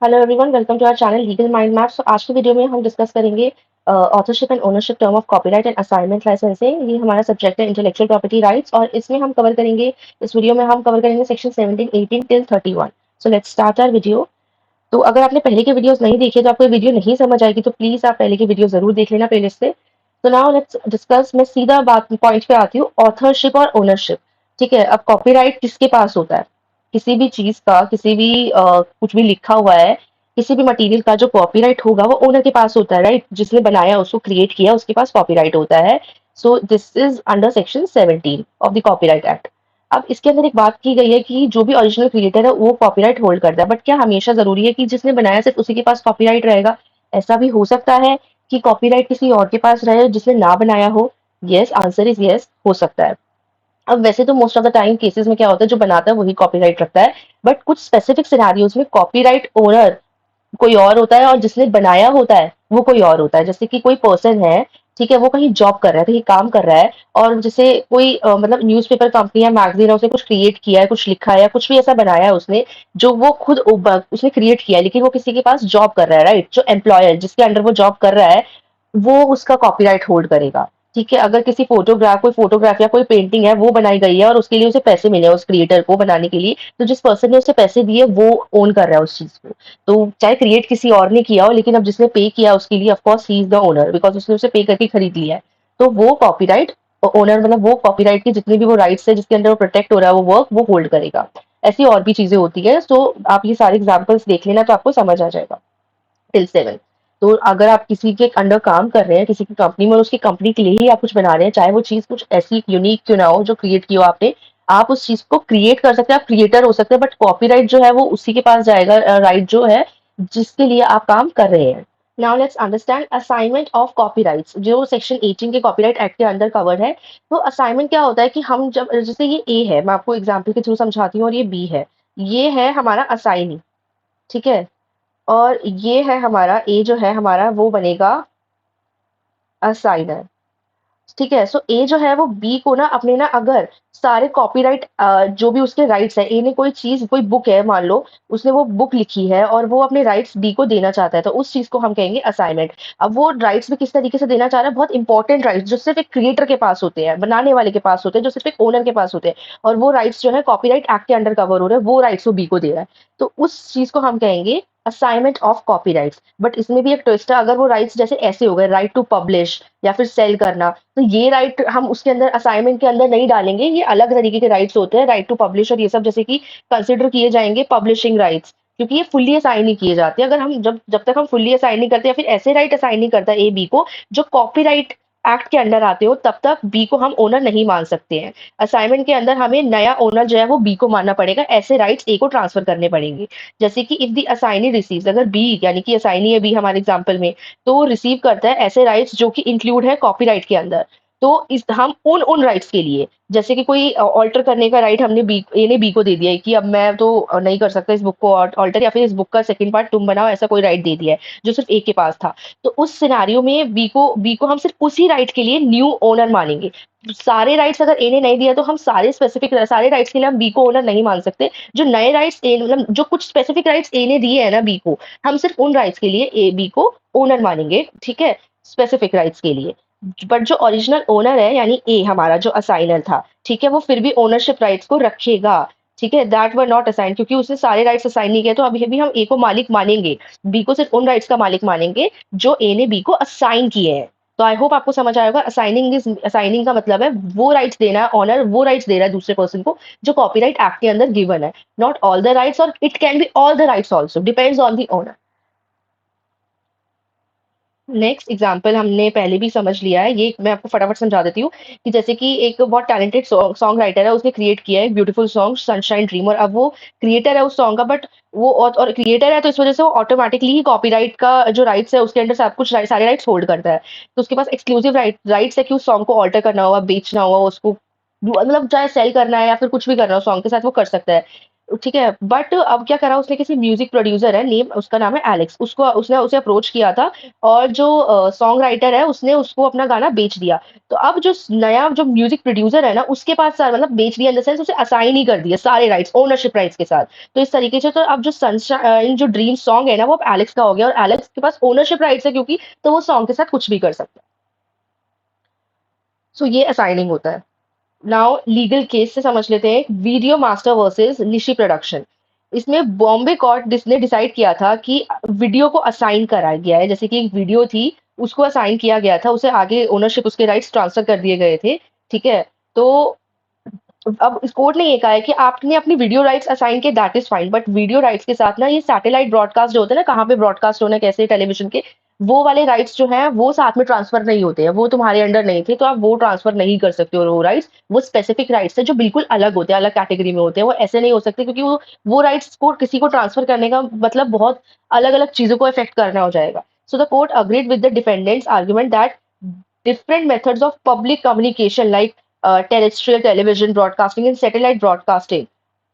Hello everyone, welcome to our channel legal mind maps. तो आज की वीडियो में हम डिस्कस करेंगे authorship and ownership term of copyright and assignment licensing. ये हमारा सब्जेक्ट है इंटेलेक्चुअल प्रॉपर्टी राइट्स, और इसमें हम कवर करेंगे, इस वीडियो में हम कवर करेंगे section 17, 18 till 31। So let's start our video. तो अगर आपने पहले के वीडियोस नहीं देखे तो आपको ये वीडियो नहीं समझ आएगी, तो प्लीज आप पहले की वीडियो जरूर देख लेना प्लेलिस्ट से। तो नाउ लेट्स डिस्कस। मैं सीधा बात पॉइंट पे आती हूँ, ऑथरशिप और ओनरशिप। ठीक है, अब कॉपीराइट किसके पास होता है? किसी भी चीज का, किसी भी कुछ भी लिखा हुआ है, किसी भी मटेरियल का जो कॉपीराइट होगा वो ओनर के पास होता है, राइट? जिसने बनाया, उसको क्रिएट किया, उसके पास कॉपीराइट होता है। So this is under section 17 of the copyright act. अब इसके अंदर एक बात की गई है कि जो भी ओरिजिनल क्रिएटर है वो कॉपीराइट होल्ड करता है, बट क्या हमेशा जरूरी है कि जिसने बनाया सिर्फ उसी के पास कॉपीराइट रहेगा? ऐसा भी हो सकता है कि कॉपीराइट किसी और के पास रहे जिसने ना बनाया हो। यस, आंसर इज यस, हो सकता है। अब वैसे तो most of the time cases में क्या होता है, जो बनाता है वही कॉपीराइट रखता है, बट कुछ स्पेसिफिक सिनेरियोज में कॉपीराइट ओनर कोई और होता है और जिसने बनाया होता है वो कोई और होता है। जैसे कि कोई पर्सन है, ठीक है, वो कहीं जॉब कर रहा है, कहीं काम कर रहा है, और जैसे कोई मतलब न्यूज़पेपर कंपनी या मैगजीन है, उसने कुछ क्रिएट किया है, कुछ लिखा है या कुछ भी ऐसा बनाया है उसने, जो वो खुद उसने क्रिएट किया है, लेकिन वो किसी के पास जॉब कर रहा है, राइट? जो एम्प्लॉयर जिसके अंडर वो जॉब कर रहा है, वो उसका कॉपीराइट होल्ड करेगा। ठीक है, अगर किसी कोई फोटोग्राफ या कोई पेंटिंग है वो बनाई गई है और उसके लिए उसे पैसे मिले हैं उस क्रिएटर को बनाने के लिए, तो जिस पर्सन ने उसे पैसे दिए वो ओन कर रहा है उस चीज को। तो चाहे क्रिएट किसी और ने किया हो, लेकिन अब जिसने पे किया उसके लिए of course he is the owner, because उसने उसे पे करके खरीद लिया है। तो वो कॉपीराइट ओनर, मतलब वो कॉपीराइट के जितने भी वो राइट्स है जिसके अंदर वो प्रोटेक्ट हो रहा है वो वर्क, वो होल्ड करेगा। ऐसी और भी चीजें होती है, तो आप ये सारे एग्जाम्पल्स देख लेना तो आपको समझ आ जाएगा। टिल 7। तो अगर आप किसी के अंडर काम कर रहे हैं, किसी की कंपनी में, और उसकी कंपनी के लिए ही आप कुछ बना रहे हैं, चाहे वो चीज कुछ ऐसी यूनिक क्यों ना हो जो क्रिएट की हो आपने, आप उस चीज को क्रिएट कर सकते हैं, आप क्रिएटर हो सकते हैं, बट कॉपीराइट जो है वो उसी के पास जाएगा, राइट जो है जिसके लिए आप काम कर रहे हैं। Now let's understand assignment of copyrights, जो सेक्शन 18 के कॉपीराइट एक्ट के अंदर कवर्ड है। तो असाइनमेंट क्या होता है कि हम जब, जैसे ये ए है, मैं आपको एग्जाम्पल के थ्रू समझाती हूँ, और ये बी है। ये है हमारा असाइनी, ठीक है, और ये है हमारा ए, जो है हमारा वो बनेगा असाइनर। ठीक है, सो ए जो है वो बी को ना अपने ना, अगर सारे कॉपीराइट जो भी उसके राइट्स है, ए ने कोई चीज, कोई बुक है मान लो, उसने वो बुक लिखी है और वो अपने राइट्स बी को देना चाहता है, तो उस चीज को हम कहेंगे असाइनमेंट। अब वो राइट्स भी किस तरीके से देना चाह रहा है? बहुत इंपॉर्टेंट राइट्स जो सिर्फ एक क्रिएटर के पास होते हैं, बनाने वाले के पास होते हैं, जो सिर्फ एक ओनर के पास होते हैं, और वो राइट्स जो है कॉपीराइट एक्ट के अंडर कवर हो रहे हैं, वो राइट्स वो बी को दे रहा है। तो उस चीज को हम कहेंगे असाइनमेंट ऑफ कॉपीराइट्स। बट इसमें भी एक ट्विस्ट है, अगर वो राइट्स जैसे ऐसे हो गए, राइट टू पब्लिश या फिर सेल करना, तो ये राइट हम उसके अंदर असाइनमेंट के अंदर नहीं डालेंगे। ये अलग तरीके के राइट्स होते हैं, राइट टू पब्लिश और ये सब, जैसे कि कंसिडर किए जाएंगे पब्लिशिंग राइट्स, क्योंकि ये फुल्ली असाइन नहीं किए जाते। अगर हम जब जब तक हम फुल्ली असाइन नहीं करते, या फिर ऐसे राइट असाइन नहीं करता ए बी को जो कॉपीराइट एक्ट के अंडर आते हो, तब तक बी को हम ओनर नहीं मान सकते हैं। असाइनमेंट के अंदर हमें नया ओनर जो है वो बी को मानना पड़ेगा, ऐसे राइट्स ए को ट्रांसफर करने पड़ेंगे। जैसे कि इफ द असाइनी रिसीव्स, अगर बी, यानी कि असाइनी है बी हमारे एग्जांपल में, तो वो रिसीव करता है ऐसे राइट्स जो कि इंक्लूड है कॉपीराइट के अंदर। तो इस हम उन उन राइट्स के लिए, जैसे कि कोई ऑल्टर करने का राइट हमने बी, ए ने बी को दे दिया है कि अब मैं तो नहीं कर सकता इस बुक को ऑल्टर, या फिर इस बुक का सेकंड पार्ट तुम बनाओ, ऐसा कोई राइट दे दिया है जो सिर्फ ए के पास था। तो उस सिनारियो में बी को हम सिर्फ उसी राइट के लिए न्यू ओनर मानेंगे। सारे राइट्स अगर ए ने नहीं दिया तो हम सारे स्पेसिफिक सारे राइट्स के लिए हम बी को ओनर नहीं मान सकते। जो नए राइट्स ए, मतलब जो कुछ स्पेसिफिक राइट्स ए ने दिए है ना बी को, हम सिर्फ उन राइट्स के लिए ए बी को ओनर मानेंगे, ठीक है, स्पेसिफिक राइट्स के लिए। बट जो ओरिजिनल ओनर है, यानी ए हमारा जो असाइनर था, ठीक है, वो फिर भी ओनरशिप राइट्स को रखेगा। ठीक है, दैट वर नॉट असाइन, क्योंकि उसने सारे राइट्स असाइन नहीं किए, तो अभी भी हम ए को मालिक मानेंगे, बी को सिर्फ उन राइट्स का मालिक मानेंगे जो ए ने बी को असाइन किए हैं। तो आई होप आपको समझ आएगा। असाइनिंग का मतलब है वो राइट्स देना है, ऑनर वो राइट्स दे रहा है दूसरे पर्सन को जो कॉपीराइट एक्ट के अंदर गिवन है। नॉट ऑल द राइट्स, और it can be all the rights also, depends on the owner. Next example हमने पहले भी समझ लिया है, ये मैं आपको फटाफट समझा देती हूँ। कि जैसे कि एक बहुत टैलेंटेड सॉन्ग राइटर है, उसने क्रिएट किया है ब्यूटीफुल सॉन्ग सनशाइन ड्रीम, और अब वो क्रिएटर है उस सॉन्ग का, बट वो और क्रिएटर है, तो इस वजह से वो ऑटोमेटिकली ही कॉपीराइट का जो राइट्स है उसके अंदर सब कुछ सारे राइट्स होल्ड करता है। तो उसके पास एक्सक्लूसिव राइट्स है कि उस सॉन्ग को ऑल्टर करना हुआ, बेचना हुआ उसको, मतलब चाहे सेल करना है या फिर कुछ भी करना हो सॉन्ग के साथ वो कर सकता है। ठीक है, बट अब क्या करा उसने, किसी म्यूज़िक प्रोड्यूसर है, नेम उसका नाम है एलेक्स, उसको उसने उसे अप्रोच किया था और जो सॉन्ग राइटर है उसने उसको अपना गाना बेच दिया। तो अब जो नया जो म्यूज़िक प्रोड्यूसर है ना, उसके पास मतलब बेच दिया इन द सेंस उसे असाइन ही कर दिया सारे राइट्स, ओनरशिप राइट्स के साथ। तो इस तरीके से तो अब जो सनशाइन जो ड्रीम सॉन्ग है ना, वो अब एलेक्स का हो गया और एलेक्स के पास ओनरशिप राइट्स है क्योंकि, तो वो सॉन्ग के साथ कुछ भी कर सकता है। सो ये असाइनिंग होता है। नाउ लीगल केस से समझ लेते हैं, video master versus Nishi production. इसमें बॉम्बे कोर्ट ने डिसाइड किया था कि वीडियो को असाइन करा गया है, जैसे कि एक वीडियो थी उसको असाइन किया गया था, उसे आगे ओनरशिप उसके राइट्स ट्रांसफर कर दिए गए थे। ठीक है, तो अब इस कोर्ट ने ये कहा है कि आपने अपनी वीडियो राइट्स असाइन किए, that is fine, but video rights के साथ ना ये सैटेलाइट ब्रॉडकास्ट जो होते हैं ना, कहाँ पे ब्रॉडकास्ट होना है, कैसे टेलीविजन के, वो वाले राइट्स जो हैं वो साथ में ट्रांसफर नहीं होते हैं, वो तुम्हारे अंडर नहीं थे तो आप वो ट्रांसफर नहीं कर सकते हो। वो राइट्स वो स्पेसिफिक राइट्स है जो बिल्कुल अलग होते हैं, अलग कैटेगरी में होते हैं, वो ऐसे नहीं हो सकते क्योंकि वो राइट्स को किसी को ट्रांसफर करने का मतलब बहुत अलग अलग चीजों को इफेक्ट करना हो जाएगा। So the court agreed with the defendants argument that different methods of public communication like terrestrial television broadcasting and satellite broadcasting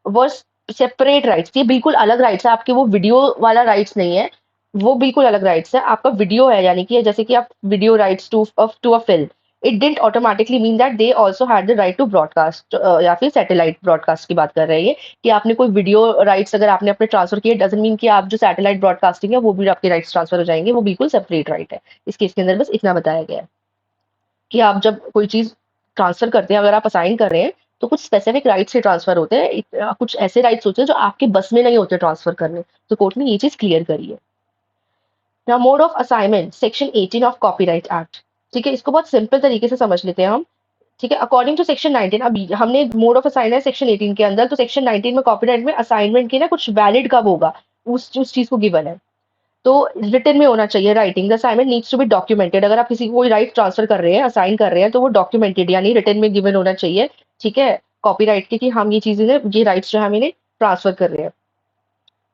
were separate rights। ये बिल्कुल अलग राइट्स है आपके, वो वीडियो वाला राइट्स नहीं है, वो बिल्कुल अलग राइट्स है। आपका वीडियो है यानी कि जैसे कि आप video rights to a film, it didn't automatically mean that they also had the right to broadcast, या फिर सैटेलाइट ब्रॉडकास्ट की बात कर रहे हैं ये, कि आपने कोई वीडियो राइट्स अगर आपने अपने ट्रांसफर किए, डजंट मीन कि आप जो सैटेलाइट ब्रॉडकास्टिंग है वो भी आपके राइट्स ट्रांसफर हो जाएंगे, वो बिल्कुल सेपरेट राइट है। इस केस के अंदर बस इतना बताया गया है कि आप जब कोई चीज़ ट्रांसफ़र करते हैं, अगर आप असाइन कर रहे हैं, तो कुछ स्पेसिफिक राइट्स से ट्रांसफ़र होते हैं। कुछ ऐसे राइट्स होते हैं जो आपके बस में नहीं होते ट्रांसफ़र करने। तो कोर्ट ने ये चीज़ क्लियर करी है। Now mode of assignment, section 18 of copyright act. ठीक है, इसको बहुत सिंपल तरीके से समझ लेते हैं हम। ठीक है, अकॉर्डिंग टू सेक्शन 19, अब हमने मोड ऑफ असाइनमेंट सेक्शन 18 के अंदर, तो सेक्शन 19 में कॉपीराइट में असाइनमेंट की ना कुछ वैलिड कब होगा, उस चीज़ को गिवन है। तो रिटन में होना चाहिए writing, the assignment needs to be documented. अगर आप किसी को कोई राइट ट्रांसफर कर रहे हैं, असाइन कर रहे हैं, तो वो डॉक्यूमेंटेड यानी रिटन में गिवन होना चाहिए। ठीक है, कॉपीराइट के कि हम ये चीजें ये राइट्स जो हम इन्हें ट्रांसफर कर रहे हैं।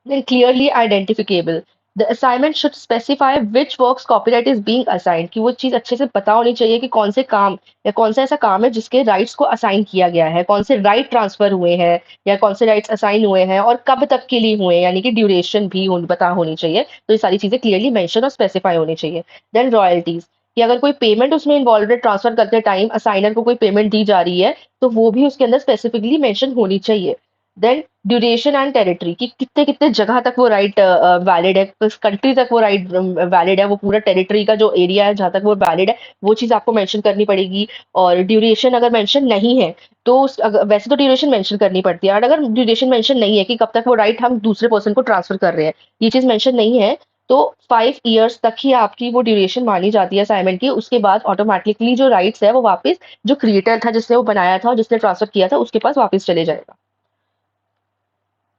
Then clearly identifiable. The assignment should specify which works copyright is being assigned, कि वो चीज अच्छे से पता होनी चाहिए कि कौन से काम या कौन सा ऐसा काम है जिसके राइट्स को असाइन किया गया है, कौन से राइट ट्रांसफर हुए हैं या कौन से राइट्स असाइन हुए हैं और कब तक के लिए हुए हैं, यानी कि ड्यूरेशन भी पता होनी चाहिए। तो ये सारी चीजें क्लियरली मेंशन और स्पेसिफाई होनी चाहिए। देन रॉयल्टीज, कि अगर कोई पेमेंट उसमें इन्वॉल्व है, ट्रांसफर करते टाइम असाइनर को कोई पेमेंट दी जा रही है, तो वो भी उसके अंदर स्पेसिफिकली मेंशन होनी चाहिए। देन ड्यूरेशन एंड टेरिटरी, कि कितने कितने जगह तक वो राइट वैलिड है, किस कंट्री तक वो राइट वैलिड है, वो पूरा टेरिटरी का जो एरिया है जहाँ तक वो वैलिड है, वो चीज़ आपको मेंशन करनी पड़ेगी। और ड्यूरेशन अगर मेंशन नहीं है तो वैसे तो ड्यूरेशन मेंशन करनी पड़ती है, और अगर ड्यूरेशन मेंशन नहीं है कि कब तक वो राइट हम दूसरे पर्सन को ट्रांसफर कर रहे हैं, ये चीज़ मेंशन नहीं है, तो 5 ईयर्स तक ही आपकी वो ड्यूरेशन मानी जाती है असाइनमेंट की। उसके बाद ऑटोमेटिकली जो राइट्स है वो वापस जो क्रिएटर था, जिसने वो बनाया था और जिसने ट्रांसफर किया था, उसके पास वापस चले जाएगा।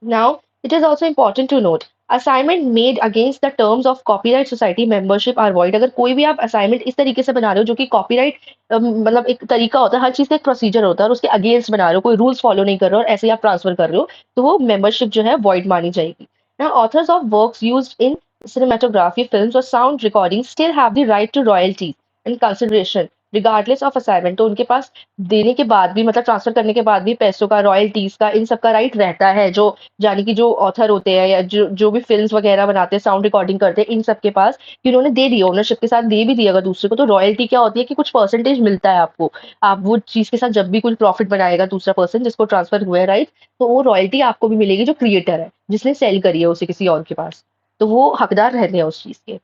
Now, it is also important to note, assignment made against the terms of copyright society membership are void। अगर कोई भी आप असाइनमेंट इस तरीके से बना रहे हो जो कि कॉपीराइट मतलब एक तरीका होता है, हर चीज़ का एक प्रोसीजर होता है, और उसके अगेंस्ट बना रहे हो, कोई रूल्स फॉलो नहीं कर रहे हो और ऐसे ही आप ट्रांसफर कर रहे हो, तो वो मेंबरशिप जो है वॉइड मानी जाएगी। Now, authors of works used in cinematography, films or sound recordings still have the right to royalties and consideration regardless of assignment। तो उनके पास देने के बाद भी, मतलब ट्रांसफर करने के बाद भी पैसों का, रॉयल्टीज का, इन सब का राइट रहता है, जो यानी कि जो ऑथर होते हैं या जो जो भी फिल्म्स वगैरह बनाते हैं, साउंड रिकॉर्डिंग करते हैं, इन सब के पास कि उन्होंने दे दी, ओनरशिप के साथ दे भी दिया अगर दूसरे को, तो रॉयल्टी क्या होती है कि कुछ परसेंटेज मिलता है आपको। आप वो चीज के साथ जब भी कुछ प्रॉफिट बनाएगा दूसरा पर्सन जिसको ट्रांसफर हुआ है राइट, तो वो रॉयल्टी आपको भी मिलेगी, जो क्रिएटर है जिसने सेल करी है उसे किसी और के पास, तो वो हकदार रहते हैं उस चीज के।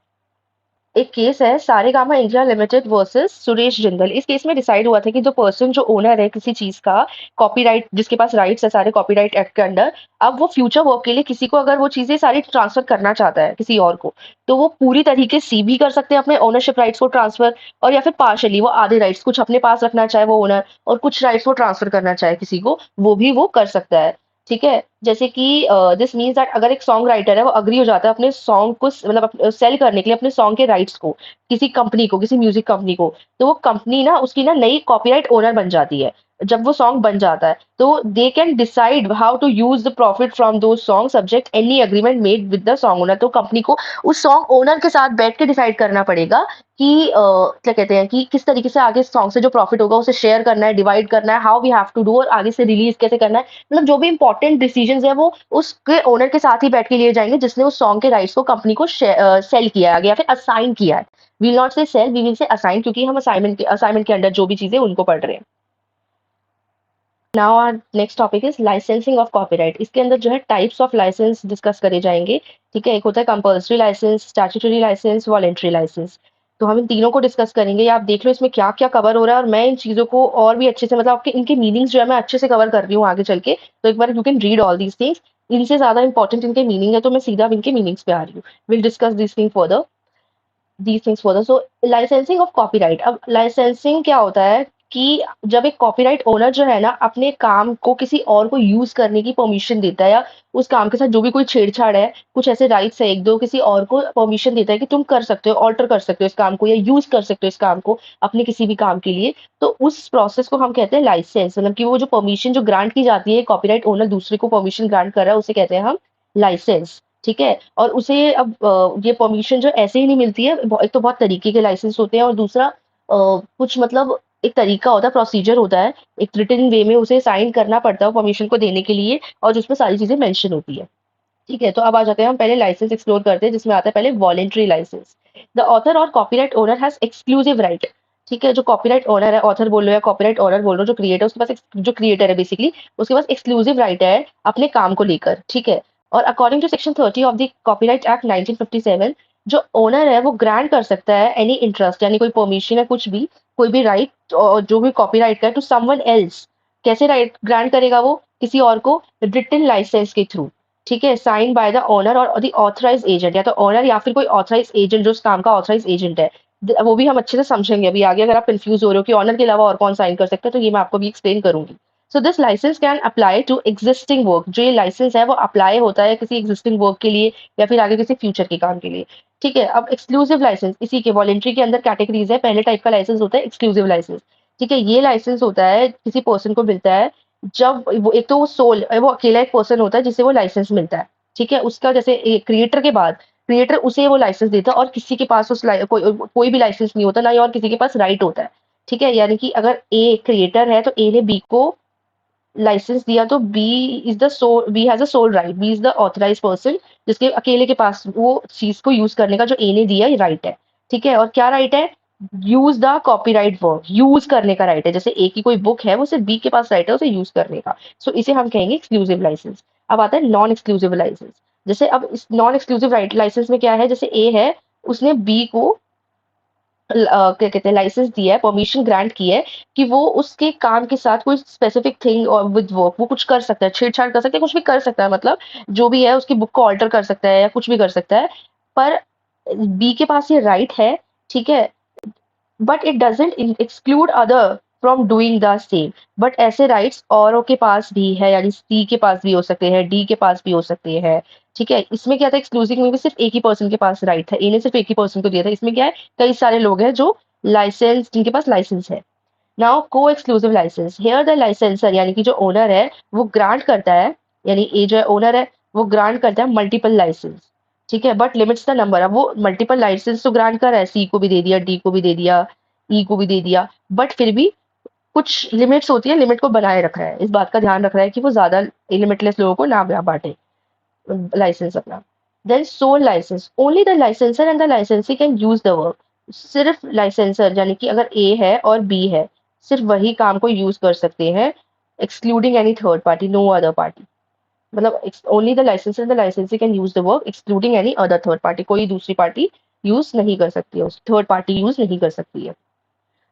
एक केस है Saregama India limited versus Suresh Jindal. इस केस में डिसाइड हुआ था कि जो पर्सन जो ओनर है किसी चीज का, कॉपीराइट जिसके पास राइट्स है सारे कॉपीराइट एक्ट के अंडर, अब वो फ्यूचर वर्क के लिए किसी को अगर वो चीजें सारी ट्रांसफर करना चाहता है किसी और को, तो वो पूरी तरीके से भी कर सकते हैं अपने ओनरशिप राइट्स को ट्रांसफर, और या फिर पार्शली वो आधे राइट्स कुछ अपने पास रखना चाहे वो ओनर, और कुछ राइट्स वो ट्रांसफर करना चाहे किसी को, वो भी वो कर सकता है। ठीक है, जैसे कि दिस मीन्स दैट अगर एक सॉन्ग राइटर है वो अग्री हो जाता है अपने सॉन्ग को मतलब सेल करने के लिए अपने सॉन्ग के राइट्स को किसी कंपनी को, किसी म्यूजिक कंपनी को, तो वो कंपनी ना उसकी ना नई कॉपीराइट ओनर बन जाती है। जब वो सॉन्ग बन जाता है, तो they can decide how to use the profit from दो song subject any agreement made with the song owner. तो कंपनी को उस सॉन्ग ओनर के साथ बैठ के डिसाइड करना पड़ेगा कि क्या कहते हैं कि किस तरीके से आगे सॉन्ग से जो प्रॉफिट होगा उसे शेयर करना है, डिवाइड करना है, how we have to do, और आगे से रिलीज कैसे करना है। मतलब जो भी इंपॉर्टेंट डिसीजंस है वो उसके ओनर के साथ ही बैठ के लिए जाएंगे जिसने उस सॉन्ग के राइट्स को कंपनी को सेल किया है या फिर असाइन किया है। We not say sell, we will say assign, क्योंकि हम असाइनमेंट के अंडर जो भी चीजें उनको पढ़ रहे हैं। Now our next topic is licensing of copyright. इसके अंदर जो है टाइप्स ऑफ लाइसेंस डिस्कस करे जाएंगे। ठीक है, एक होता है compulsory licence, statutory licence, voluntary licence. तो हम इन तीनों को डिस्कस करेंगे। आप देख लो इसमें क्या क्या कवर हो रहा है, और मैं इन चीजों को और भी अच्छे से, मतलब आपके इनके मीनिंग्स जो है मैं अच्छे से कवर कर रही हूँ आगे चल के। तो एक बार you can read all these things. इनसे ज्यादा इंपॉर्टेंट इनके मीनिंग है, तो मैं सीधा अब इनके मीनिंग्स पे आ रही हूँ। Will discuss this thing further, these things further. So licensing of copyright. अब लाइसेंसिंग क्या होता है कि जब एक कॉपीराइट ओनर जो है ना अपने काम को किसी और को यूज करने की परमिशन देता है, या उस काम के साथ जो भी कोई छेड़छाड़ है, कुछ ऐसे राइट्स है एक दो, किसी और को परमिशन देता है कि तुम कर सकते हो, ऑल्टर कर सकते हो इस काम को, या यूज कर सकते हो इस काम को अपने किसी भी काम के लिए, तो उस प्रोसेस को हम कहते हैं लाइसेंस। मतलब कि वो जो परमिशन जो ग्रांट की जाती है, कॉपीराइट ओनर दूसरे को परमिशन ग्रांट कर रहा है, उसे कहते हैं हम लाइसेंस। ठीक है, और उसे अब ये परमिशन जो ऐसे ही नहीं मिलती है। एक तो बहुत तरीके के लाइसेंस होते हैं, और दूसरा कुछ मतलब एक तरीका होता है, प्रोसीजर होता है, एक रिटन वे में उसे साइन करना पड़ता है परमिशन को देने के लिए, और जिसमें सारी चीजें मेंशन होती है। ठीक है, तो अब आ जाते हैं हम पहले लाइसेंस एक्सप्लोर करते हैं, जिसमें आता है पहले वॉलेंट्री लाइसेंस। द ऑथर और copyright owner has exclusive right. ठीक है, जो कॉपीराइट ओनर है, ऑथर बोल लो या कॉपीराइट ओनर बोल लो, जो क्रिएटर उसके पास जो क्रिएटर है बेसिकली, उसके पास एक्सक्लूसिव राइट है अपने काम को लेकर। ठीक है, और according to section 30 of the copyright act 1957, जो ओनर है वो ग्रांट कर सकता है एनी इंटरेस्ट, यानी कोई परमिशन है, कुछ भी, कोई भी राइट जो भी कॉपीराइट का है, टू समवन एल्स। कैसे राइट ग्रांट करेगा वो? किसी और को रिटन लाइसेंस के थ्रू। ठीक है, साइन बाय द ओनर और द ऑथराइज एजेंट, या तो ओनर या फिर कोई ऑथराइज एजेंट जो उस काम का ऑथराइज एजेंट है। वो भी हम अच्छे से समझेंगे अभी आगे। अगर आप कंफ्यूज हो रहे हो कि ऑनर के अलावा और कौन साइन कर सकता है, तो ये मैं आपको भी एक्सप्लेन करूंगी। So this licence can apply to existing work. जो ये लाइसेंस है वो अप्लाई होता है किसी एग्जिस्टिंग वर्क के लिए, या फिर आगे किसी फ्यूचर के काम के लिए। ठीक है, अब एक्सक्लूसिव लाइसेंस, इसी के वॉलेंट्री के अंदर कैटेगरीज है। पहले टाइप का लाइसेंस होता है एक्सक्लूसिव लाइसेंस। ठीक है, ये लाइसेंस होता है किसी पर्सन को मिलता है जब वो, एक तो वो सोल, वो अकेला एक पर्सन होता है जिसे वो लाइसेंस मिलता है। ठीक है, उसका जैसे क्रिएटर के बाद क्रिएटर उसे वो लाइसेंस देता है, और किसी के पास कोई भी लाइसेंस नहीं होता, ना ही और किसी के पास राइट होता है। ठीक है, यानी कि अगर ए क्रिएटर है तो ए ने बी को लाइसेंस दिया, तो B has a sole right, B is the authorise person जिसके अकेले के पास वो चीज को यूज करने का जो ए ने दिया राइट है। ठीक है, और क्या राइट है? Use the copyright work, use करने का राइट है। जैसे ए की कोई बुक है, वो सिर्फ बी के पास राइट है उसे यूज करने का। सो इसे हम कहेंगे एक्सक्लूसिव लाइसेंस। अब आता है नॉन एक्सक्लूसिव लाइसेंस। जैसे अब इस नॉन एक्सक्लूसिव राइट लाइसेंस में क्या है? जैसे ए है, उसने बी को क्या कहते हैं लाइसेंस दिया है, परमिशन ग्रांट की है कि वो उसके काम के साथ कोई स्पेसिफिक थिंग और विद वर्क वो कुछ कर सकता है, छेड़छाड़ कर सकता है, कुछ भी कर सकता है, मतलब जो भी है उसकी बुक को ऑल्टर कर सकता है या कुछ भी कर सकता है। पर बी के पास ये राइट है। ठीक है, but it doesn't exclude other from doing the same. But ऐसे राइट्स औरों के पास भी है, यानी सी के पास भी हो सकते हैं, डी के पास भी हो सकते हैं। ठीक है, इसमें क्या था, एक्सक्लूसिव में भी सिर्फ एक ही पर्सन के पास राइट था, ए ने सिर्फ एक ही पर्सन को दिया था। इसमें क्या है, कई सारे लोग हैं जो लाइसेंस, जिनके पास लाइसेंस है। नाउ को exclusive licence, here the licensor यानी कि जो ओनर है वो ग्रांट करता है, यानी ए जो है ओनर है वो ग्रांट करता है मल्टीपल लाइसेंस। ठीक है, बट लिमिट्स द नंबर। अब वो मल्टीपल लाइसेंस तो ग्रांट कर रहा है, सी को भी दे दिया, डी को भी दे दिया, ई को भी दे दिया, बट फिर भी कुछ लिमिट्स होती है, लिमिट को बनाए रख रहा है, इस बात का ध्यान रख रहा है कि वो ज्यादा लिमिटलेस लोगों को ना बांटे लाइसेंस अपना। Then sole licence, only the licensor and the licensee can use the work. सिर्फ लाइसेंसर यानी कि अगर ए है और बी है, सिर्फ वही काम को यूज कर सकते हैं, excluding any third party, no other party. मतलब only the licensor and the licensee can use the work excluding any other third party. कोई दूसरी पार्टी यूज नहीं कर सकती है, थर्ड पार्टी यूज नहीं कर सकती है।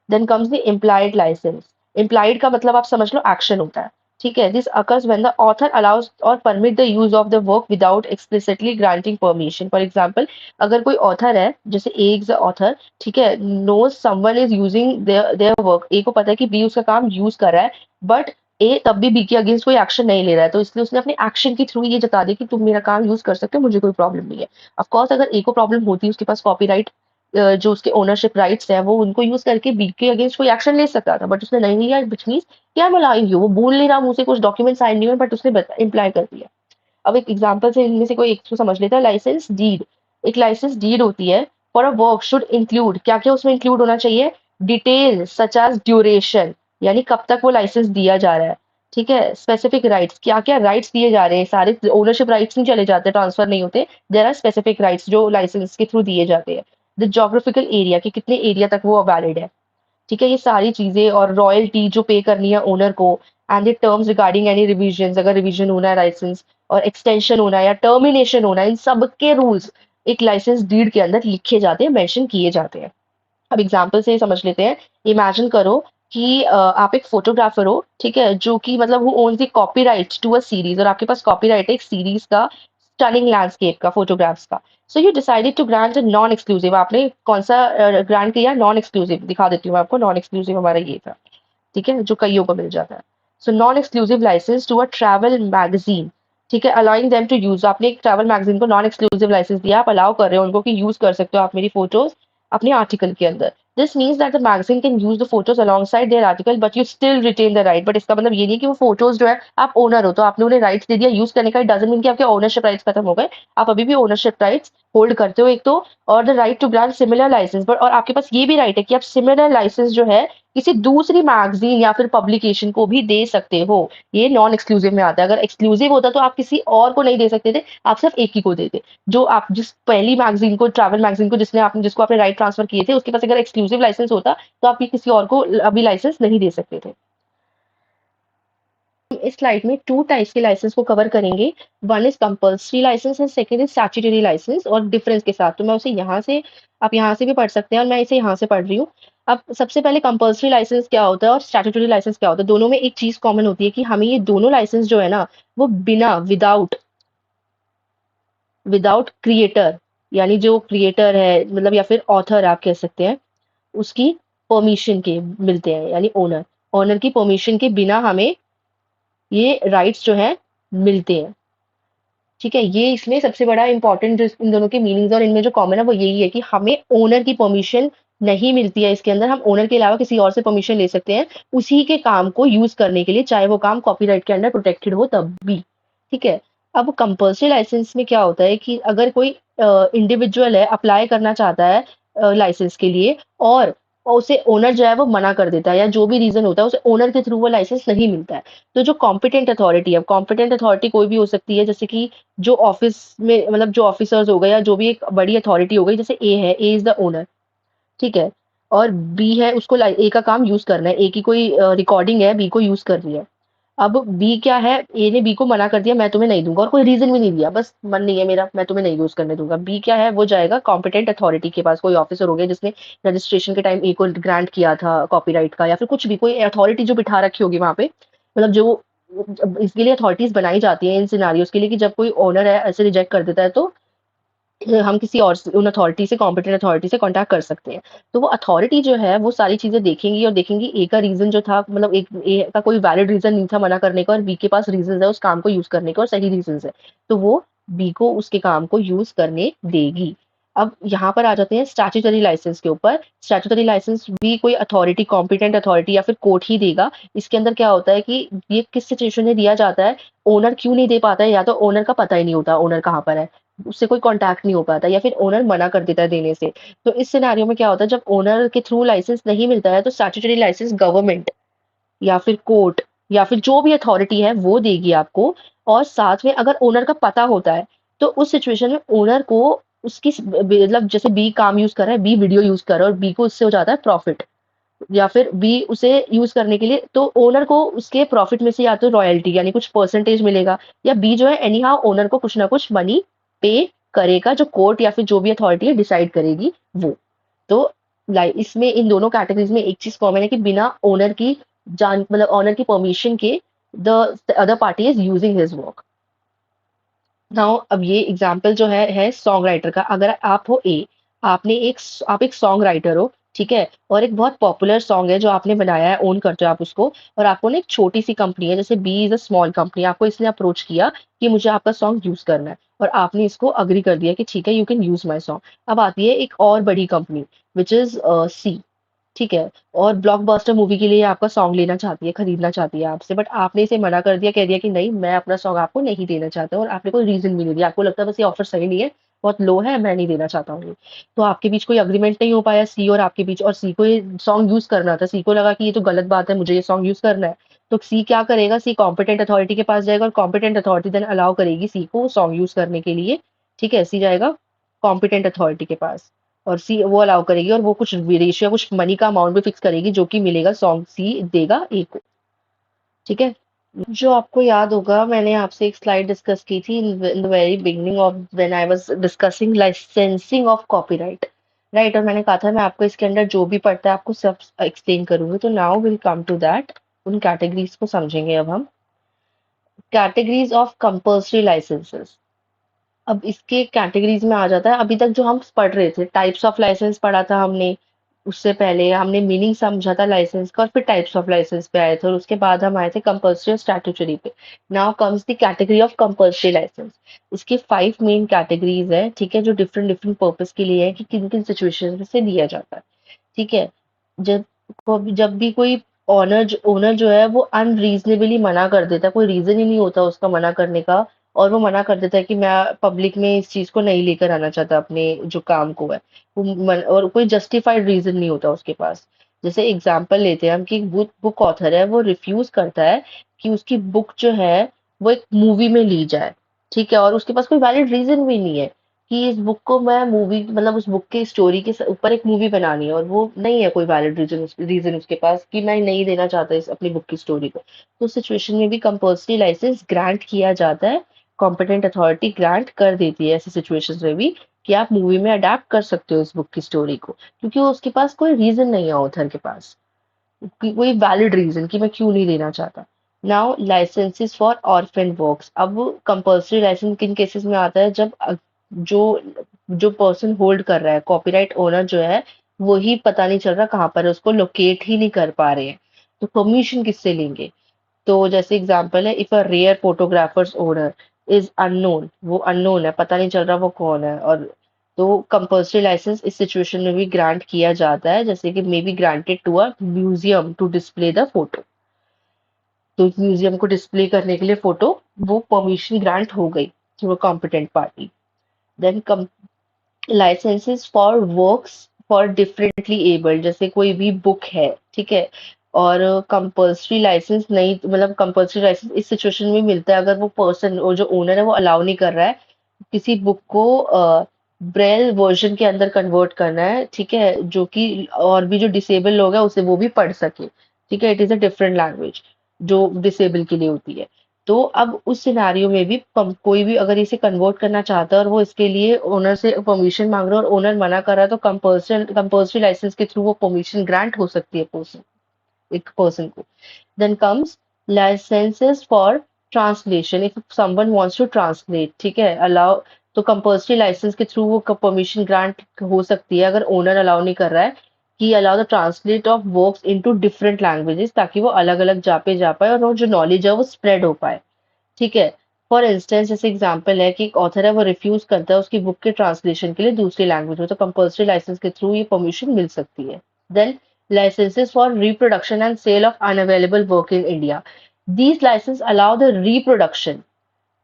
Then comes the implied licence. Implied का मतलब आप समझ लो एक्शन होता है। ठीक है, this occurs when the author allows और permit the use of the work without explicitly granting permission. For example, अगर कोई ऑथर है, जैसे ए इज द ऑथर, ठीक है, knows someone is using their work, A को पता है कि बी उसका काम यूज कर रहा है, बट ए तब भी बी के अगेंस्ट कोई एक्शन नहीं ले रहा है, तो इसलिए उसने अपने एक्शन के थ्रू ये जता दिया कि तुम मेरा काम यूज कर सकते हो, मुझे कोई प्रॉब्लम नहीं है। ऑफ कोर्स अगर ए को प्रॉब्लम होती है, उसके पास कॉपीराइट जो उसके ओनरशिप राइट्स हैं वो उनको यूज़ करके बी के अगेंस्ट कोई एक्शन ले सकता था, बट उसने नहीं लिया, व्हिच मीन्स कि आई एम अलाउइंग यू, वो बोल नहीं रहा मुँह से, कुछ डॉक्यूमेंट साइन नहीं हुए, बट उसने इम्प्लाई कर दिया। अब एक एग्जांपल से इनमें से कोई एक को समझ लेते हैं। लाइसेंस डीड, एक लाइसेंस डीड होती है for a work should include, क्या क्या उसमें इंक्लूड होना चाहिए, डिटेल सच एज ड्यूरेशन, यानी कब तक वो लाइसेंस दिया जा रहा है, ठीक है, स्पेसिफिक राइट्स, क्या क्या राइट्स दिए जा रहे हैं, सारे ओनरशिप राइट्स नहीं चले जाते, ट्रांसफर नहीं होते, देयर आर स्पेसिफिक राइट्स जो लाइसेंस के थ्रू दिए जाते हैं, द जोग्राफिकल एरिया कि कितने एरिया तक वो वैलिड है, ठीक है, ये सारी चीजें, और रॉयल्टी जो पे करनी है ओनर को, and the terms regarding any revision, अगर रिविजन होना है लाइसेंस, और एक्सटेंशन होना है या टर्मिनेशन होना है, इन सब के रूल्स एक लाइसेंस डीड के अंदर लिखे जाते हैं, मेंशन किए जाते हैं। अब एग्जाम्पल से समझ लेते हैं। इमेजिन करो कि आप एक फोटोग्राफर हो, ठीक है, जो कि मतलब who owns the copyright to a series, और आपके पास कॉपीराइट है एक सीरीज का, स्टनिंग लैंडस्केप का, फोटोग्राफ्स का। So you decided to grant a non exclusive, आपने कौन सा ग्रांट किया, नॉन एक्सक्लूसिव, दिखा देती हूँ आपको, नॉन एक्सक्लूसिव हमारा ये था, ठीक है, जो कईयों को मिल जाता है। So non exclusive licence to a travel magazine, ठीक है, अलाउइंग देम टू यूज, आपने एक ट्रैवल मैगजीन को नॉन एक्सक्लूसिव लाइसेंस दिया, आप अलाउ कर रहे हो उनको कि यूज कर सकते हो आप मेरी फोटोज अपने आर्टिकल के अंदर। This means that the magazine can use the photos alongside their article, but you still retain the right, but इसका मतलब ये नहीं कि वो फोटोज जो है, आप ओनर हो तो आपने उन्हें राइट्स दे दिया यूज करने का, इट डजंट मीन कि आपके ओनरशिप राइट्स खत्म हो गए, आप अभी भी ओनरशिप राइट्स होल्ड करते हो एक तो, और the right to grant similar licence, but और आपके पास ये भी राइट है कि आप सिमिलर लाइसेंस जो है किसी दूसरी मैगजीन या फिर पब्लिकेशन को भी दे सकते हो। ये नॉन एक्सक्लूसिव में आता है, अगर एक्सक्लूसिव होता तो आप किसी और को नहीं दे सकते थे, आप सिर्फ एक ही को देते। जो आप जिस पहली मैगजीन को, ट्रैवल मैगजीन को जिसको आपने राइट ट्रांसफर किए थे, उसके पास अगर एक्सक्लूसिव लाइसेंस होता तो आप ये किसी और को अभी लाइसेंस नहीं दे सकते थे। इस स्लाइड में टू टाइप्स के लाइसेंस को कवर करेंगे। One is compulsory licence and second is statutory licence, और डिफरेंस के साथ, तो मैं उसे यहाँ से, आप यहाँ से भी पढ़ सकते हैं और मैं इसे यहाँ से पढ़ रही हूँ। अब सबसे पहले कंपल्सरी लाइसेंस क्या होता है और स्टैट्यूटरी लाइसेंस क्या होता है, दोनों में एक चीज कॉमन होती है कि हमें ये दोनों लाइसेंस जो है ना, वो बिना, विदाउट, विदाउट क्रिएटर, यानी जो क्रिएटर है मतलब या फिर ऑथर आप कह सकते हैं, उसकी परमिशन के मिलते हैं, यानी ओनर, ओनर की परमिशन के बिना हमें ये राइट्स जो है मिलते हैं, ठीक है। ये इसमें सबसे बड़ा इंपॉर्टेंट जो इन दोनों के मीनिंग्स और इनमें जो कॉमन है वो यही है कि हमें ओनर की परमिशन नहीं मिलती है, इसके अंदर हम ओनर के अलावा किसी और से परमिशन ले सकते हैं उसी के काम को यूज करने के लिए, चाहे वो काम कॉपीराइट के अंडर प्रोटेक्टेड हो तब भी, ठीक है। अब कंपल्सरी लाइसेंस में क्या होता है कि अगर कोई इंडिविजुअल है, अप्लाई करना चाहता है लाइसेंस के लिए, और उसे ओनर जो है वो मना कर देता है, या जो भी रीजन होता है उसे ओनर के थ्रू वो लाइसेंस नहीं मिलता है, तो जो कॉम्पिटेंट अथॉरिटी है, कॉम्पिटेंट अथॉरिटी कोई भी हो सकती है, जैसे कि जो ऑफिस में मतलब जो ऑफिसर्स हो गए या जो भी एक बड़ी अथॉरिटी हो गई, जैसे ए है, ए इज द ओनर, ठीक है, और बी है, उसको ए का काम यूज करना है, ए की कोई रिकॉर्डिंग है, बी को यूज कर रही है। अब बी क्या है, ए ने बी को मना कर दिया मैं तुम्हें नहीं दूंगा, और कोई रीजन भी नहीं दिया, बस मन नहीं है मेरा, मैं तुम्हें नहीं यूज करने दूंगा। बी क्या है, वो जाएगा कॉम्पिटेंट अथॉरिटी के पास, कोई ऑफिसर हो गया जिसने रजिस्ट्रेशन के टाइम ए को ग्रांट किया था कॉपीराइट का, या फिर कुछ भी कोई अथॉरिटी जो बिठा रखी होगी वहां पे, मतलब जो इसके लिए अथॉरिटीज बनाई जाती है इन सिनारियोज के लिए कि जब कोई ओनर है ऐसे रिजेक्ट कर देता है तो हम किसी और उन अथॉरिटी से, कॉम्पिटेंट अथॉरिटी से कांटेक्ट कर सकते हैं। तो वो अथॉरिटी जो है वो सारी चीजें देखेंगी और देखेंगी ए का रीजन जो था, मतलब एक ए का कोई वैलिड रीजन नहीं था मना करने का, और बी के पास रीजन है उस काम को यूज करने का और सही रीजन है, तो वो बी को उसके काम को यूज करने देगी। अब यहाँ पर आ जाते हैं स्टैट्यूटरी लाइसेंस के ऊपर। स्टैट्यूटरी लाइसेंस भी कोई अथॉरिटी, कॉम्पिटेंट अथॉरिटी या फिर कोर्ट ही देगा। इसके अंदर क्या होता है कि ये किस सिचुएशन में दिया जाता है, ओनर क्यों नहीं दे पाता है, या तो ओनर का पता ही नहीं होता ओनर कहाँ पर है, उससे कोई कांटेक्ट नहीं हो पाता, या फिर ओनर मना कर देता है देने से। तो इस सिनेरियो में क्या होता है, जब ओनर के थ्रू लाइसेंस नहीं मिलता है तो स्टैट्यूटरी लाइसेंस गवर्नमेंट या फिर कोर्ट या फिर जो भी अथॉरिटी है वो देगी आपको। और साथ में अगर ओनर का पता होता है तो उस सिचुएशन में ओनर को उसकी मतलब जैसे बी काम यूज कर रहा है, बी वीडियो यूज कर रहा है और बी को उससे हो जाता है प्रॉफिट, या फिर बी उसे यूज करने के लिए, तो ओनर को उसके प्रॉफिट में से या तो रॉयल्टी यानी कुछ परसेंटेज मिलेगा, या बी जो है एनी हाउ ओनर को कुछ ना कुछ मनी पे करेगा, जो कोर्ट या फिर जो भी अथॉरिटी है डिसाइड करेगी वो। तो इसमें इन दोनों कैटेगरीज में एक चीज कॉमन है कि बिना ओनर की जान मतलब ओनर की परमिशन के the other party is using his work. Now अब ये एग्जाम्पल जो है सॉन्ग राइटर का। अगर आप हो ए, आप एक सॉन्ग राइटर हो, ठीक है? और एक बहुत पॉपुलर सॉन्ग है जो आपने बनाया है, ओन करते हो आप उसको, और आपको ना एक छोटी-सी कंपनी है, जैसे B is a small company, आपको इसने अप्रोच किया कि मुझे आपका सॉन्ग यूज़ करना है, और आपने इसको एग्री कर दिया कि ठीक है, you can use my song. अब आती है एक और बड़ी कंपनी व्हिच इज़ सी, ठीक है? और ब्लॉकबस्टर मूवी के लिए आपका सॉन्ग लेना चाहती है, खरीदना चाहती है आपसे, बट आपने इसे मना कर दिया, कह दिया कि नहीं, मैं अपना सॉन्ग आपको नहीं देना चाहता, और आपने कोई रीज़न भी नहीं दिया। आपको लगता है बस ये ऑफ़र सही नहीं है, बहुत लो है, मैं नहीं देना चाहता हूँ ये। तो आपके बीच कोई एग्रीमेंट नहीं हो पाया सी और आपके बीच, और सी को ये सॉन्ग यूज़ करना था। सी को लगा कि ये तो गलत बात है, मुझे ये सॉन्ग यूज़ करना है। तो सी क्या करेगा, सी कॉम्पिटेंट अथॉरिटी के पास जाएगा, और कॉम्पिटेंट अथॉरिटी देन अलाउ करेगी सी को सॉन्ग यूज़ करने के लिए, ठीक है? सी जाएगा कॉम्पिटेंट अथॉरिटी के पास, और सी वो अलाउ करेगी, और वो कुछ रेशियो, कुछ मनी का अमाउंट भी फिक्स करेगी जो कि मिलेगा, सॉन्ग सी देगा ए को, ठीक है? जो आपको याद होगा, मैंने आपसे एक स्लाइड डिस्कस की थी in the very beginning of when I was discussing licensing of copyright, right? और मैंने कहा था मैं आपको इसके अंदर जो भी पड़ता है आपको सब एक्सप्लेन करूंगी। तो now will come to that, उन कैटेगरीज को समझेंगे अब हम। कैटेगरीज ऑफ कंपल्सरी लाइसेंसेस, अब इसके कैटेगरीज में आ जाता है। अभी तक जो हम पढ़ रहे थे, टाइप्स ऑफ लाइसेंस पढ़ा था हमने, उससे पहले हमने मीनिंग समझा था लाइसेंस का, और फिर टाइप्स ऑफ लाइसेंस पे आए थे, और उसके बाद हम आए थे कंपल्सरी और स्टैट्यूटरी पे। Now comes the category of compulsory licence. इसके 5 मेन कैटेगरीज है, ठीक है, जो डिफरेंट डिफरेंट पर्पस के लिए है कि किन किन सिचुएशन में से दिया जाता है, ठीक है? जब जब भी कोई ओनर जो है वो अनरीजनेबली मना कर देता है, कोई रीजन ही नहीं होता उसका मना करने का, और वो मना कर देता है कि मैं पब्लिक में इस चीज को नहीं लेकर आना चाहता, अपने जो काम को है और कोई जस्टिफाइड रीजन नहीं होता उसके पास। जैसे एग्जांपल लेते हैं हम कि बुक बुक ऑथर है, वो रिफ्यूज करता है कि उसकी बुक जो है वो एक मूवी में ली जाए, ठीक है, और उसके पास कोई वैलिड रीजन भी नहीं है कि इस बुक को मैं मूवी, मतलब उस बुक के स्टोरी के ऊपर एक मूवी बनानी है, और वो नहीं है कोई वैलिड रीजन उसके पास कि मैं नहीं देना चाहता इस अपनी बुक की स्टोरी को। तो उस सिचुएशन में भी कंपल्सरी लाइसेंस ग्रांट किया जाता है, कॉम्पिटेंट अथॉरिटी ग्रांट कर देती है ऐसी सिचुएशंस में भी, कि आप मूवी में अडेप्ट कर सकते हो इस बुक की स्टोरी को, क्योंकि उसके पास कोई रीजन नहीं है ऑथर के पास, कोई वैलिड रीजन कि मैं क्यों नहीं देना चाहता। Now licences for orphan works, अब कंपल्सरी लाइसेंस किन केसेस में आता है, जब जो जो पर्सन होल्ड कर रहा है, कॉपीराइट ओनर जो है, वो ही पता नहीं चल रहा कहाँ पर है, उसको लोकेट ही नहीं कर पा रहे हैं, तो परमिशन किससे लेंगे? तो जैसे एग्जांपल है, if a rare photographers owner is unknown, वो अननोन है, पता नहीं चल रहा वो कौन है, और तो कंपल्सरी लाइसेंस इस सिचुएशन में भी ग्रांट किया जाता है, जैसे कि may be granted to a museum to display the photo. तो म्यूजियम को डिस्प्ले करने के लिए फोटो, वो परमिशन ग्रांट हो गई through a competent party. Then licences for works for differently abled, जैसे कोई भी बुक है, ठीक है, और कंपल्सरी लाइसेंस नहीं, मतलब कंपल्सरी लाइसेंस इस सिचुएशन में मिलता है अगर वो पर्सन और जो ओनर है वो अलाउ नहीं कर रहा है किसी बुक को ब्रेल वर्जन के अंदर कन्वर्ट करना है, ठीक है, जो कि और भी जो डिसेबल लोग हैं उसे वो भी पढ़ सके, ठीक है, it is a different language जो डिसेबल के लिए होती है। तो अब उस सिनेरियो में भी कोई भी अगर इसे कन्वर्ट करना चाहता है और वो इसके लिए ओनर से परमिशन मांग रहा है और ओनर मना कर रहा है, तो कंपल्सरी लाइसेंस के थ्रू वो परमिशन ग्रांट हो सकती है पर्सन, एक पर्सन को। Then comes licenses for translation. If someone wants to translate, ठीक है, allow, तो कंपल्सरी लाइसेंस के थ्रू वो परमिशन ग्रांट हो सकती है अगर ओनर अलाउ नहीं कर रहा है कि allow the translate of works into different languages, ताकि वो अलग अलग जा पाए और वो जो नॉलेज है वो स्प्रेड हो पाए, ठीक है। फॉर इंस्टेंस, जैसे एग्जांपल है कि एक ऑथर है वो रिफ्यूज करता है उसकी बुक के ट्रांसलेशन के लिए दूसरी लैंग्वेज में, तो कंपल्सरी लाइसेंस के थ्रू ये परमिशन मिल सकती है। Then licenses for reproduction and sale of unavailable work in India. These licenses allow the reproduction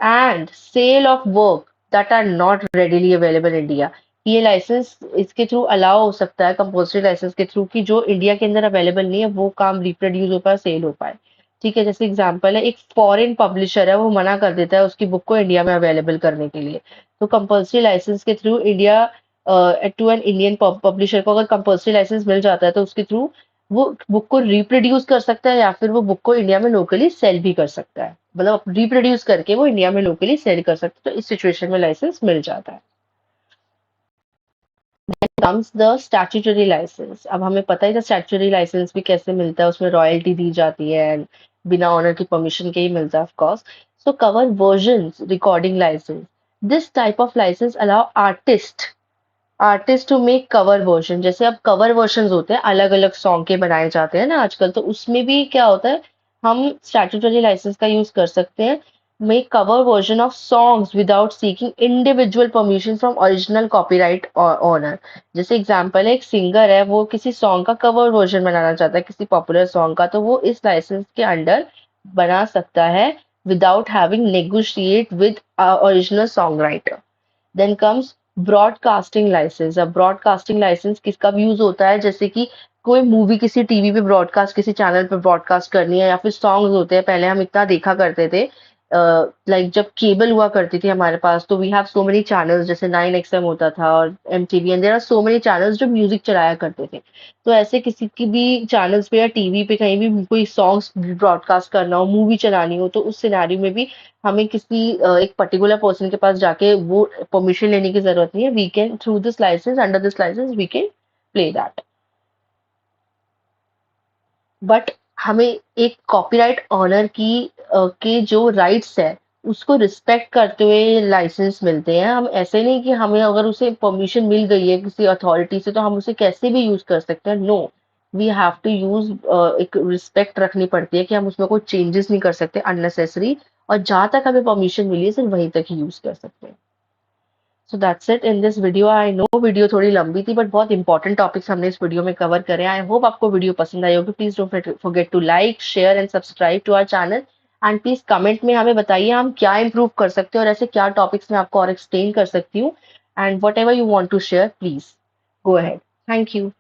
and sale of work that are not readily available in India. ये licence इसके through allow हो सकता है compulsory licence के through कि जो India के अंदर अवेलेबल नहीं है वो काम रिप्रोड्यूस हो पाए, सेल हो पाए, ठीक है। जैसे एग्जांपल है, एक फॉरेन पब्लिशर है वो मना कर देता है उसकी बुक को इंडिया में अवेलेबल करने के लिए, तो कंपल्सरी लाइसेंस के through India to an Indian publisher को अगर कंपल्सरी लाइसेंस मिल जाता है तो उसके थ्रू वो बुक को रिप्रोड्यूस कर सकता है या फिर वो बुक को इंडिया में लोकली सेल भी कर सकता है, मतलब रिप्रोड्यूस करके वो इंडिया में लोकली सेल कर सकता है, तो इस सिचुएशन में लाइसेंस मिल जाता है। कम्स द स्टैट्यूटरी लाइसेंस, अब हमें पता है स्टैट्यूटरी लाइसेंस भी कैसे मिलता है, उसमें रॉयल्टी दी जाती है and बिना ऑनर की परमिशन के ही मिलता है of course. So cover versions recording licence, this type of licence allow artist artist to make cover version, जैसे अब कवर वर्जन होते हैं अलग अलग सॉन्ग के बनाए जाते हैं ना आजकल, तो उसमें भी क्या होता है, हम स्टैट्यूटरी लाइसेंस का यूज कर सकते हैं। Make cover version of songs without seeking individual permission from original copyright owner. जैसे एग्जांपल है, एक सिंगर है, वो किसी सॉन्ग का कवर वर्जन बनाना चाहता है किसी पॉपुलर सॉन्ग का, तो वो इस लाइसेंस के अंडर बना सकता है without having negotiate with original song writer. Then comes broadcasting licence. अब ब्रॉडकास्टिंग लाइसेंस किसका यूज होता है, जैसे कि कोई मूवी किसी टीवी पे ब्रॉडकास्ट, किसी चैनल पे ब्रॉडकास्ट करनी है, या फिर सॉन्ग्स होते हैं, पहले हम इतना देखा करते थे, लाइक जब केबल हुआ करती थी हमारे पास, तो we have so many channels, जैसे 9XM होता था और MTV, and there are so many channels जो म्यूजिक चलाया करते थे। तो ऐसे किसी की भी चैनल्स पे या टीवी पे कहीं भी कोई सॉन्ग्स ब्रॉडकास्ट करना हो, मूवी चलानी हो, तो उस सिनेरियो में भी हमें किसी एक पर्टिकुलर पर्सन के पास जाके वो परमिशन लेने की जरूरत नहीं है। We can through this licence, under this licence we can play that. But हमें एक कॉपीराइट ऑनर के जो राइट्स है उसको रिस्पेक्ट करते हुए लाइसेंस मिलते हैं। हम ऐसे नहीं कि हमें अगर उसे परमिशन मिल गई है किसी अथॉरिटी से तो हम उसे कैसे भी यूज कर सकते हैं। No, we have to use, एक रिस्पेक्ट रखनी पड़ती है कि हम उसमें कोई चेंजेस नहीं कर सकते अननेसेसरी, और जहां तक हमें परमिशन मिली है सिर्फ वहीं तक ही यूज कर सकते हैं। So that's it in this video. I know video थोड़ी लंबी थी, बट बहुत इंपॉर्टेंट टॉपिक्स हमने इस वीडियो में कवर करे। आई होप आपको वीडियो पसंद आई होगी। Please don't forget to like, share and subscribe to our channel. And please comment में हमें बताइए हम क्या इम्प्रूव कर सकते हैं और ऐसे क्या टॉपिक्स में आपको और एक्सप्लेन कर सकती हूँ। And whatever you want to share, please go ahead. Thank you.